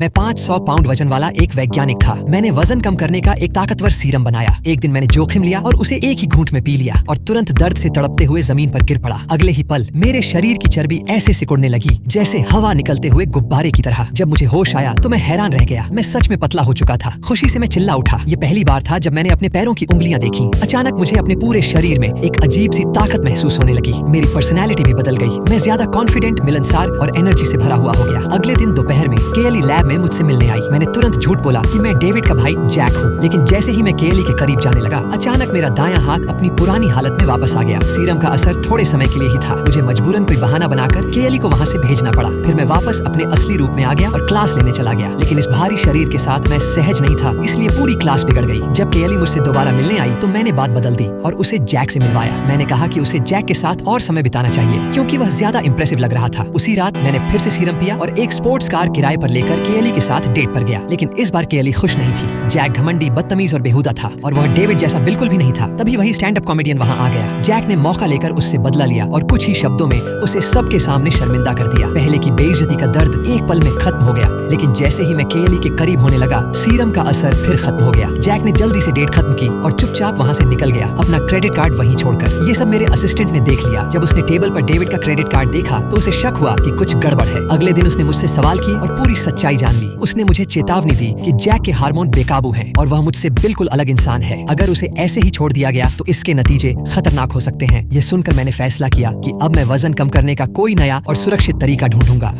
मैं 500 पाउंड वजन वाला एक वैज्ञानिक था। मैंने वजन कम करने का एक ताकतवर सीरम बनाया। एक दिन मैंने जोखिम लिया और उसे एक ही घूंट में पी लिया और तुरंत दर्द से तड़पते हुए जमीन पर गिर पड़ा। अगले ही पल मेरे शरीर की चर्बी ऐसे सिकुड़ने लगी जैसे हवा निकलते हुए गुब्बारे की तरह। जब मुझे होश आया तो मैं हैरान रह गया। मैं सच में पतला हो चुका था। खुशी से मैं चिल्ला उठा। ये पहली बार था जब मैंने अपने पैरों की उंगलियां देखी। अचानक मुझे अपने पूरे शरीर में एक अजीब सी ताकत महसूस होने लगी। मेरी पर्सनैलिटी भी बदल गई। मैं ज्यादा कॉन्फिडेंट, मिलनसार और एनर्जी से भरा हुआ हो गया। अगले दिन दोपहर में केएली लैब में मुझसे मिलने आई। मैंने तुरंत झूठ बोला कि मैं डेविड का भाई जैक हूँ। लेकिन जैसे ही मैं केएली के करीब जाने लगा, अचानक मेरा दायां हाथ अपनी पुरानी हालत में वापस आ गया। सीरम का असर थोड़े समय के लिए ही था। मुझे मजबूरन कोई बहाना बनाकर केएली को वहाँ से भेजना पड़ा। फिर मैं वापस अपने असली रूप में आ गया और क्लास लेने चला गया। लेकिन इस भारी शरीर के साथ मैं सहज नहीं था, इसलिए पूरी क्लास बिगड़ गई। जब केएली मुझसे दोबारा मिलने आई तो मैंने बात बदल दी और उसे जैक से मिलवाया। मैंने कहा कि उसे जैक के साथ और समय बिताना चाहिए क्योंकि वह ज्यादा इंप्रेसिव लग रहा था। उसी रात मैंने फिर से सीरम पिया और एक स्पोर्ट्स कार किराए पर लेकर केएली के साथ डेट पर गया। लेकिन इस बार केएली खुश नहीं थी। जैक घमंडी, बदतमीज और बेहुदा था और वह डेविड जैसा बिल्कुल भी नहीं था। तभी वही स्टैंड अप कॉमेडियन वहाँ आ गया। जैक ने मौका लेकर उससे बदला लिया और कुछ ही शब्दों में उसे सबके सामने शर्मिंदा कर दिया। पहले की बेइज्जती का दर्द एक पल में खत्म हो गया। लेकिन जैसे ही मैं केएली के करीब होने लगा, सीरम का असर फिर खत्म हो गया। जैक ने जल्दी से डेट खत्म की और चुपचाप वहाँ से निकल गया, अपना क्रेडिट कार्ड वहीं छोड़कर। ये सब मेरे असिस्टेंट ने देख लिया। जब उसने टेबल पर डेविड का क्रेडिट कार्ड देखा तो उसे शक हुआ कि कुछ गड़बड़ है। अगले दिन उसने मुझसे सवाल किए और पूरी सच्चाई जान ली। उसने मुझे चेतावनी दी कि जैक के हार्मोन बेकाबू हैं और वह मुझसे बिल्कुल अलग इंसान है। अगर उसे ऐसे ही छोड़ दिया गया तो इसके नतीजे खतरनाक हो सकते हैं। ये सुनकर मैंने फैसला किया कि अब मैं वजन कम करने का कोई नया और सुरक्षित तरीका ढूंढूंगा।